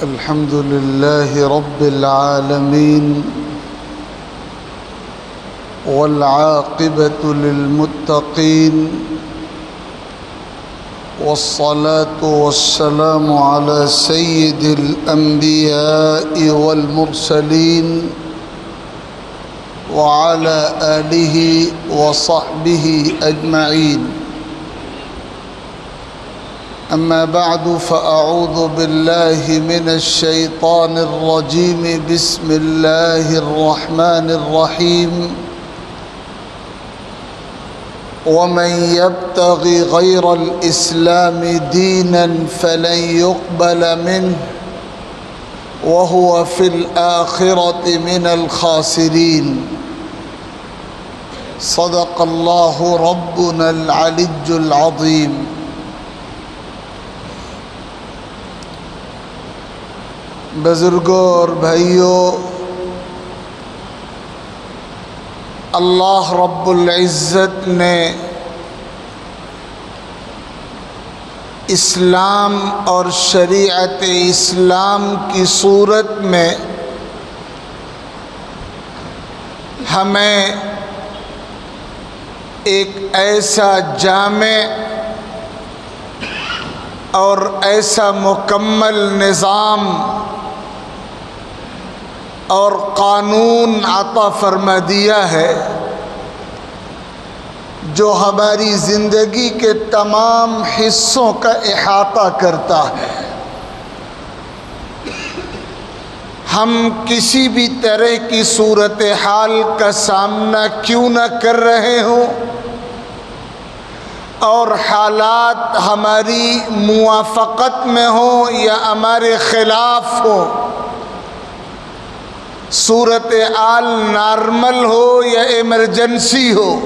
الحمد لله رب العالمين والعاقبة للمتقين والصلاة والسلام على سيد الأنبياء والمرسلين وعلى آله وصحبه أجمعين. أما بعد فأعوذ بالله من الشيطان الرجيم. بسم الله الرحمن الرحيم. ومن يبتغ غير الإسلام دينا فلن يقبل منه وهو في الآخرة من الخاسرين. صدق الله ربنا العلي العظيم. بزرگوں اور بھائیوں، اللہ رب العزت نے اسلام اور شریعت اسلام کی صورت میں ہمیں ایک ایسا جامع اور ایسا مکمل نظام اور قانون عطا فرما دیا ہے جو ہماری زندگی کے تمام حصوں کا احاطہ کرتا ہے۔ ہم کسی بھی طرح کی صورتحال کا سامنا کیوں نہ کر رہے ہوں اور حالات ہماری موافقت میں ہوں یا ہمارے خلاف ہوں، صورتحال نارمل ہو یا ایمرجنسی ہو،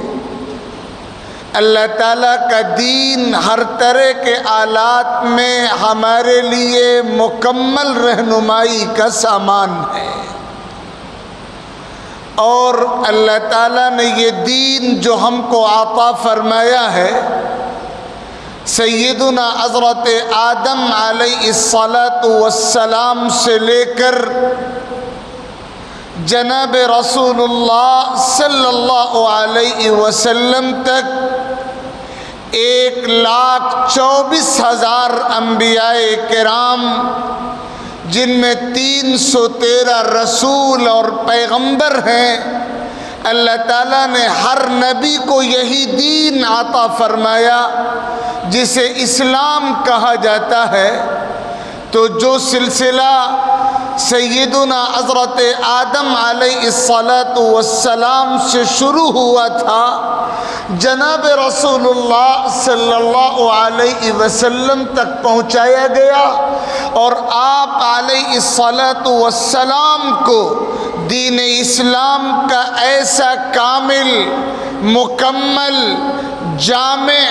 اللہ تعالیٰ کا دین ہر طرح کے حالات میں ہمارے لیے مکمل رہنمائی کا سامان ہے۔ اور اللہ تعالیٰ نے یہ دین جو ہم کو عطا فرمایا ہے، سیدنا حضرت آدم علیہ السلام سے لے کر جناب رسول اللہ صلی اللہ علیہ وسلم تک 1,24,000 انبیاء کرام، جن میں 313 رسول اور پیغمبر ہیں، اللہ تعالیٰ نے ہر نبی کو یہی دین عطا فرمایا جسے اسلام کہا جاتا ہے۔ تو جو سلسلہ سیدنا حضرت آدم علیہ السلام سے شروع ہوا تھا، جناب رسول اللہ صلی اللہ علیہ وسلم تک پہنچایا گیا، اور آپ علیہ السلام کو دین اسلام کا ایسا کامل، مکمل، جامع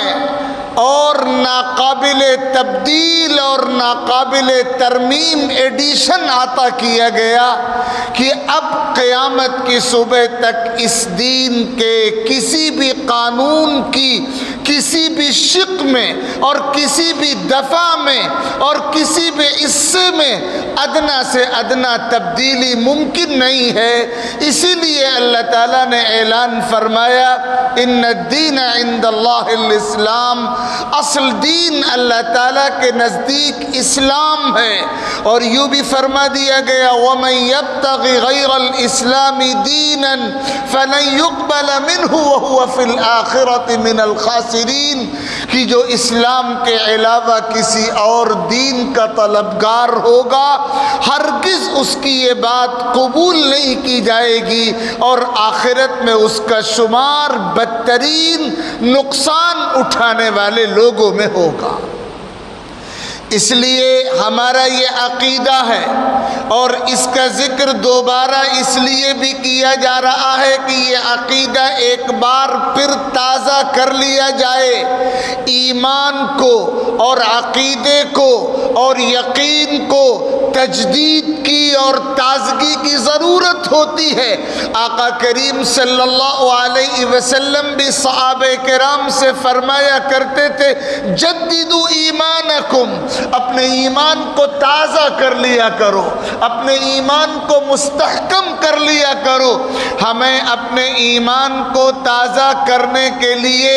اور ناقابل تبدیل اور ناقابل ترمیم ایڈیشن عطا کیا گیا کہ اب قیامت کی صبح تک اس دین کے کسی بھی قانون کی کسی بھی شق میں اور کسی بھی دفعہ میں اور کسی بھی حصے میں ادنا سے ادنا تبدیلی ممکن نہیں ہے۔ اسی لیے اللہ تعالیٰ نے اعلان فرمایا، ان الدین عند اللہ الاسلام، اصل دین اللہ تعالیٰ کے نزدیک اسلام ہے۔ اور یوں بھی فرما دیا گیا، وَمَن يَبْتَغِ غَيْرَ الْإِسْلَامِ دِينًا فَلَن يُقْبَلَ مِنْهُ وَهُوَ فِي الْآخِرَةِ مِنَ الْخَاسِرِينَ، کہ جو اسلام کے علاوہ کسی اور دین کا طلبگار ہوگا، ہرگز اس کی یہ بات قبول نہیں کی جائے گی اور آخرت میں اس کا شمار بدترین نقصان اٹھانے والے لوگوں میں ہوگا۔ اس لیے ہمارا یہ عقیدہ ہے، اور اس کا ذکر دوبارہ اس لیے بھی کیا جا رہا ہے کہ یہ عقیدہ ایک بار پھر تازہ کر لیا جائے، ایمان کو اور عقیدے کو اور یقین کو تجدید کی اور تازگی کی ضرورت ہوتی ہے۔ آقا کریم صلی اللہ علیہ وسلم بھی صحابہ کرام سے فرمایا کرتے تھے جددوا ایمانکم، اپنے ایمان کو تازہ کر لیا کرو، اپنے ایمان کو مستحکم کر لیا کرو۔ ہمیں اپنے ایمان کو تازہ کرنے کے لیے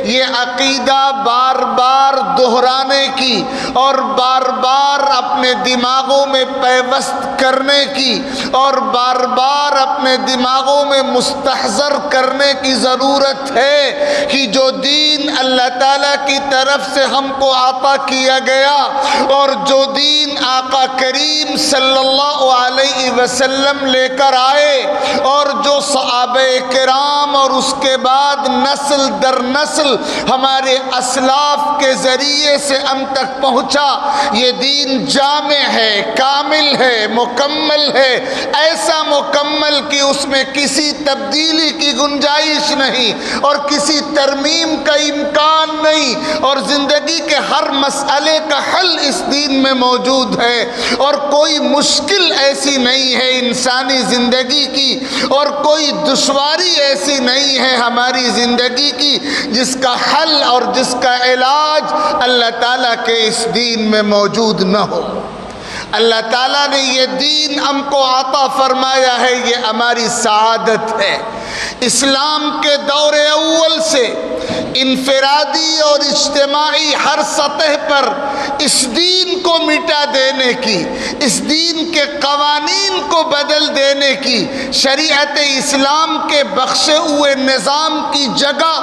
یہ عقیدہ بار بار دہرانے کی اور بار بار اپنے دماغوں میں پیوست کرنے کی اور بار بار اپنے دماغوں میں مستحضر کرنے کی ضرورت ہے کہ جو دین اللہ تعالیٰ کی طرف سے ہم کو عطا کیا گیا اور جو دین آقا کریم صلی اللہ علیہ وسلم لے کر آئے اور جو صحابہ کرام اور اس کے بعد نسل در نسل ہمارے اسلاف کے ذریعے سے ہم تک پہنچا، یہ دین جامع ہے، کامل ہے، مکمل ہے، ایسا مکمل کہ اس میں کسی تبدیلی کی گنجائش نہیں اور کسی ترمیم کا امکان نہیں، اور زندگی کے ہر مسئلے کا حل اس دین میں موجود ہے، اور کوئی مشکل ایسی نہیں ہے انسانی زندگی کی اور کوئی دشواری ایسی نہیں ہے ہماری زندگی کی جس کا حل اور جس کا علاج اللہ تعالیٰ کے اس دین میں موجود نہ ہو۔ اللہ تعالیٰ نے یہ دین ہم کو عطا فرمایا ہے، یہ ہماری سعادت ہے۔ اسلام کے دور اول سے انفرادی اور اجتماعی ہر سطح پر اس دین کو مٹا دینے کی، اس دین کے قوانین کو بدل دینے کی، شریعت اسلام کے بخشے ہوئے نظام کی جگہ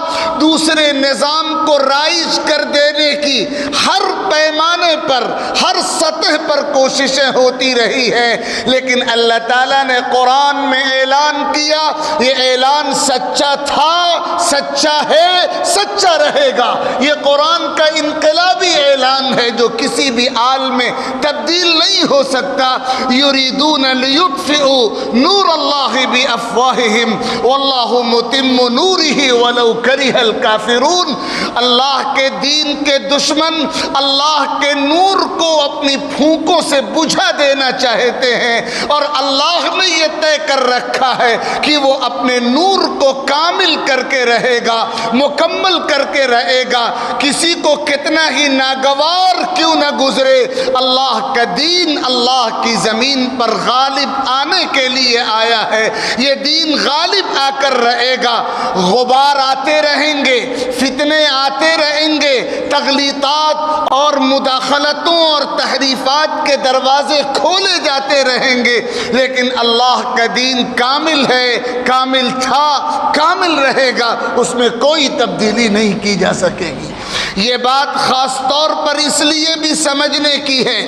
دوسرے نظام کو رائج کر دینے کی ہر پیمانے پر، ہر سطح پر کوششیں ہوتی رہی ہیں، لیکن اللہ تعالیٰ نے قرآن میں اعلان کیا، یہ اعلان سچا تھا، سچا ہے، سچا رہے گا۔ یہ قرآن کا انقلابی اعلان ہے جو کسی بھی حال میں تبدیل نہیں ہو سکتا۔ یریدون لیطفئوا نور اللہ بافواہہم واللہ متم نورہ ولو کرہ الکافرون۔ اللہ کے دین کے دشمن اللہ کے نور کو اپنی پھونکوں سے بجھا دینا چاہتے ہیں، اور اللہ نے یہ طے کر رکھا ہے کہ وہ اپنے نور کو کامل کر کے رہے گا، مکمل کر کے رہے گا۔ کسی کو کتنا ہی ناگوار کیوں نہ گزرے، اللہ کا دین اللہ کی زمین پر غالب آنے کے لیے آیا ہے، یہ دین غالب آ کر رہے گا۔ غبار آتے رہیں گے، فتنے آتے رہیں گے، تغلیطات اور مداخلتوں اور تحریفات کے دروازے کھولے جاتے رہیں گے، لیکن اللہ کا دین کامل ہے، کامل تھا، کامل رہے گا، اس میں کوئی تبدیلی نہیں کی جا سکے گی۔ یہ بات خاص طور پر اس لیے بھی سمجھنے کی ہے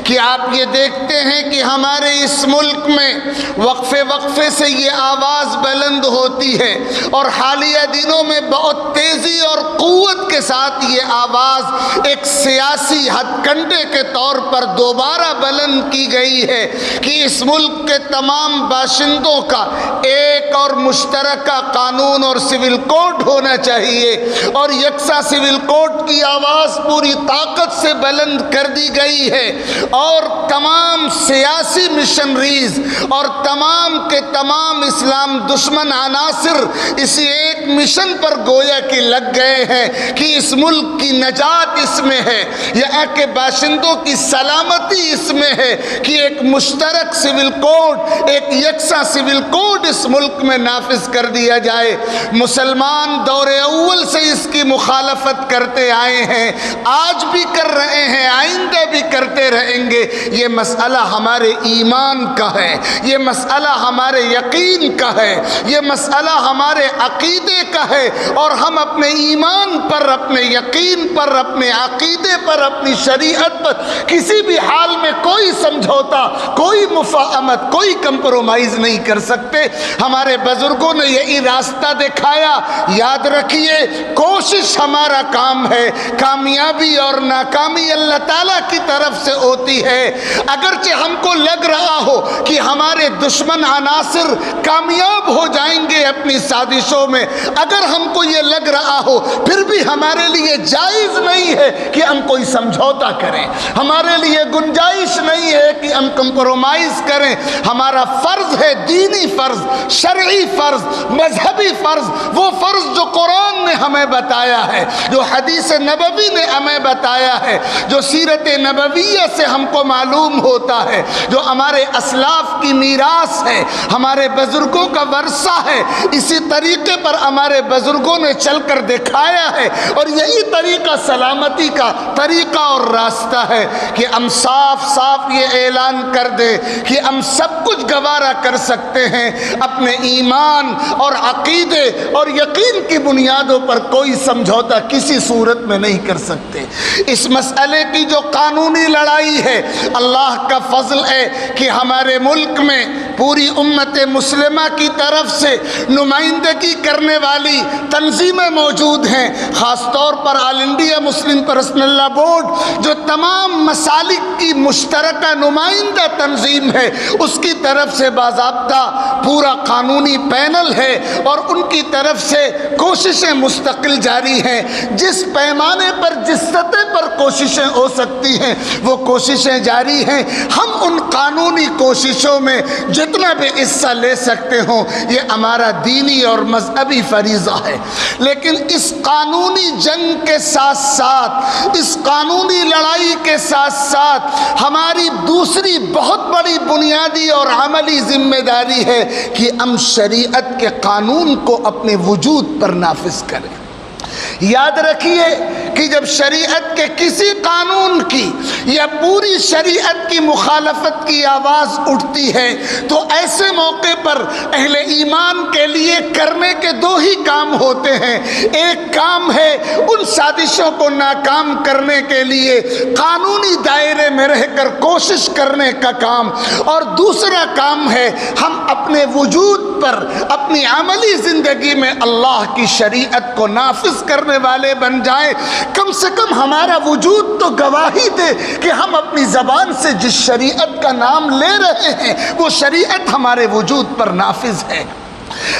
کہ آپ یہ دیکھتے ہیں کہ ہمارے اس ملک میں وقفے وقفے سے یہ آواز بلند ہوتی ہے، اور حالیہ دنوں میں بہت تیزی اور قوت کے ساتھ یہ آواز ایک سیاسی ہتھ کنڈے کے طور پر دوبارہ بلند کی گئی ہے کہ اس ملک کے تمام باشندوں کا ایک اور مشترکہ قانون اور سول کوڈ ہونا چاہیے، اور یکساں سول کوڈ کی آواز پوری طاقت سے بلند کر دی گئی ہے، اور تمام سیاسی مشنریز اور تمام کے تمام اسلام دشمن عناصر اسی ایک مشن پر گویا کہ لگ گئے ہیں کہ اس ملک کی نجات اس میں ہے، یہاں کے باشندوں کی سلامتی اس میں ہے کہ ایک مشترک سول کوڈ، ایک یکساں سول کوڈ اس ملک میں نافذ کر دیا جائے۔ مسلمان دور اول سے اس کی مخالفت کرتے آئے ہیں، آج بھی کر رہے ہیں، آئندہ بھی کرتے رہیں گے۔ یہ مسئلہ ہمارے ایمان کا ہے، یہ مسئلہ ہمارے یقین کا ہے، یہ مسئلہ ہمارے عقیدے کا ہے، اور ہم اپنے ایمان پر، اپنے یقین پر، اپنے عقیدے پر، اپنی شریعت پر کسی بھی حال میں کوئی سمجھوتا، کوئی مفاہمت، کوئی کمپرومائز نہیں کر سکتے۔ ہمارے بزرگوں نے یہی راستہ دکھایا۔ یاد رکھیے، کوشش ہمارا کام ہے، کامیابی اور ناکامی اللہ تعالیٰ کی طرف سے ہوتی ہے۔ اگرچہ ہم کو لگ رہا ہو کہ ہمارے دشمن عناصر کامیاب ہو جائیں گے اپنی سازشوں میں، اگر ہم کو یہ لگ رہا ہو، پھر بھی ہمارے لیے جائز نہیں ہے کہ ہم کوئی سمجھوتا کریں، ہمارے لیے گنجائش نہیں ہے کہ ہم کمپرومائز کریں۔ ہمارا فرض ہے، دینی فرض، شرعی فرض، مذہبی فرض، وہ فرض جو قرآن نے ہمیں بتایا ہے، جو حدیث نبوی نے ہمیں بتایا ہے، جو سیرت نبویہ سے ہم کو معلوم ہوتا ہے، جو ہمارے اسلاف کی میراث ہے، ہمارے بزرگوں کا ورثہ ہے۔ اسی طریقے پر ہمارے بزرگوں نے چل کر دکھایا ہے، اور یہی طریقہ سلامتی کا طریقہ اور راستہ ہے کہ ہم صاف صاف یہ اعلان کر دیں کہ ہم سب کچھ گوارا کر سکتے ہیں، اپنے ایمان اور عقیدے اور یقین کی بنیادوں پر کوئی سمجھوتا کسی صورت میں نہیں کر سکتے۔ اس مسئلے کی جو قانونی لڑائی ہے، اللہ کا فضل ہے کہ ہمارے ملک میں پوری امت مسلمہ کی طرف سے نمائندگی کرنے والی تنظیمیں موجود ہیں، خاص طور پر آل انڈیا مسلم پرسنل لا بورڈ جو تمام مسالک کی مشترکہ نمائندہ تنظیم ہے، اس کی طرف سے باضابطہ پورا قانونی پینل ہے، اور ان کی طرف سے کوششیں مستقل جاری ہیں۔ جس پیمانے پر، جس سطح پر کوششیں ہو سکتی ہیں وہ کوششیں جاری ہیں۔ ہم ان قانونی کوششوں میں جتنا بھی حصہ لے سکتے ہوں، یہ ہمارا دینی اور مذہبی فریضہ ہے۔ لیکن اس قانونی جنگ کے ساتھ ساتھ، اس قانونی لڑائی کے ساتھ ساتھ ہماری دوسری بہت بڑی بنیادی اور عملی ذمہ داری ہے کہ ہم شریعت کے قانون کو اپنے وجود پر نافذ کریں۔ یاد رکھیے کہ جب شریعت کے کسی قانون کی یا پوری شریعت کی مخالفت کی آواز اٹھتی ہے تو ایسے موقع پر اہل ایمان کے لیے کرنے کے دو ہی کام ہوتے ہیں۔ ایک کام ہے ان سازشوں کو ناکام کرنے کے لیے قانونی دائرے میں رہ کر کوشش کرنے کا کام، اور دوسرا کام ہے ہم اپنے وجود پر، اپنی عملی زندگی میں اللہ کی شریعت کو نافذ کرنے والے بن جائیں۔ کم سے کم ہمارا وجود تو گواہی دے کہ ہم اپنی زبان سے جس شریعت کا نام لے رہے ہیں وہ شریعت ہمارے وجود پر نافذ ہے۔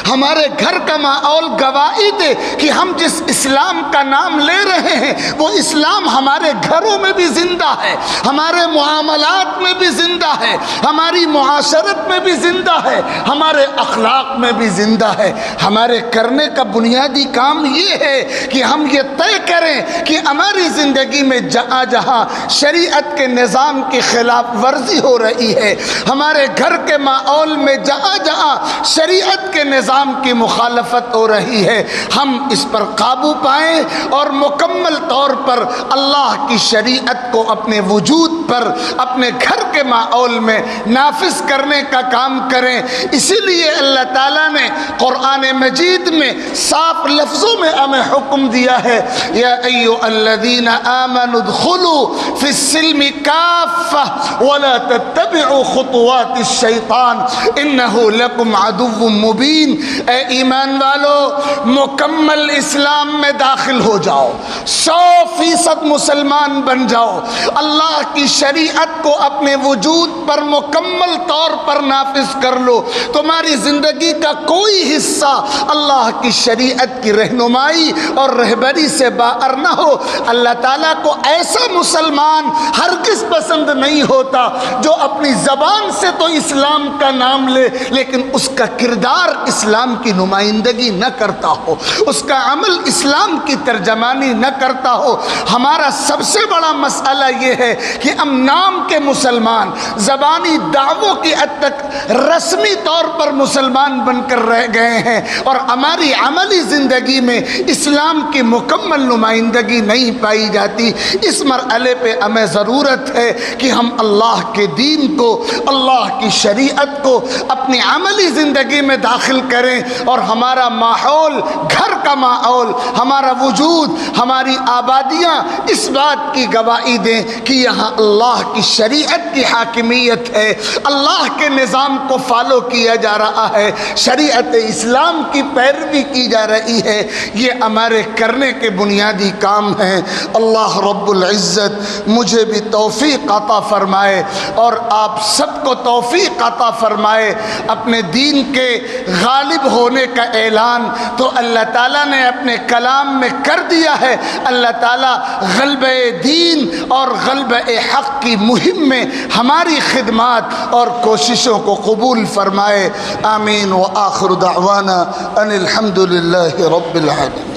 ہمارے گھر کا ماحول گواہی دے کہ ہم جس اسلام کا نام لے رہے ہیں وہ اسلام ہمارے گھروں میں بھی زندہ ہے، ہمارے معاملات میں بھی زندہ ہے، ہماری معاشرت میں بھی زندہ ہے، ہمارے اخلاق میں بھی زندہ ہے۔ ہمارے کرنے کا بنیادی کام یہ ہے کہ ہم یہ طے کریں کہ ہماری زندگی میں جہاں جہاں شریعت کے نظام کی خلاف ورزی ہو رہی ہے، ہمارے گھر کے ماحول میں جہاں جہاں شریعت کے نظام کی مخالفت ہو رہی ہے، ہم اس پر قابو پائیں اور مکمل طور پر اللہ کی شریعت کو اپنے وجود پر، اپنے گھر کے ماحول میں نافذ کرنے کا کام کریں۔ اسی لیے اللہ تعالیٰ نے قرآن مجید میں صاف لفظوں میں ہمیں حکم دیا ہے، یا ایھا الذین آمنوا ادخلوا فی السلم کافہ ولا تتبعوا خطوات الشیطان انہ لکم عدو مبین۔ اے ایمان والو، مکمل اسلام میں داخل ہو جاؤ، 100% مسلمان بن جاؤ، اللہ کی شریعت کو اپنے وجود پر مکمل طور پر نافذ کر لو۔ تمہاری زندگی کا کوئی حصہ اللہ کی شریعت کی رہنمائی اور رہبری سے باہر نہ ہو۔ اللہ تعالیٰ کو ایسا مسلمان ہرگز پسند نہیں ہوتا جو اپنی زبان سے تو اسلام کا نام لے لیکن اس کا کردار اسلام کی نمائندگی نہ کرتا ہو، اس کا عمل اسلام کی ترجمانی نہ کرتا ہو۔ ہمارا سب سے بڑا مسئلہ یہ ہے کہ ہم نام کے مسلمان، زبانی دعووں کی حد تک رسمی طور پر مسلمان بن کر رہ گئے ہیں، اور ہماری عملی زندگی میں اسلام کی مکمل نمائندگی نہیں پائی جاتی۔ اس مرحلے پہ ہمیں ضرورت ہے کہ ہم اللہ کے دین کو، اللہ کی شریعت کو اپنی عملی زندگی میں داخل کریں، اور ہمارا ماحول، گھر کا ماحول، ہمارا وجود، ہماری آبادیاں اس بات کی گواہی دیں کہ یہاں اللہ اللہ کی شریعت کی حاکمیت ہے، اللہ کے نظام کو فالو کیا جا رہا ہے، شریعت اسلام کی پیروی کی جا رہی ہے، یہ ہمارے کرنے کے بنیادی کام ہیں۔ اللہ رب العزت مجھے بھی توفیق عطا فرمائے اور آپ سب کو توفیق عطا فرمائے۔ اپنے دین کے غالب ہونے کا اعلان تو اللہ تعالیٰ نے اپنے کلام میں کر دیا ہے۔ اللہ تعالیٰ غلبہ دین اور غلبہ حق کی مہم میں ہماری خدمات اور کوششوں کو قبول فرمائے۔ آمین۔ وآخر دعوانا ان الحمد للہ رب العالمین۔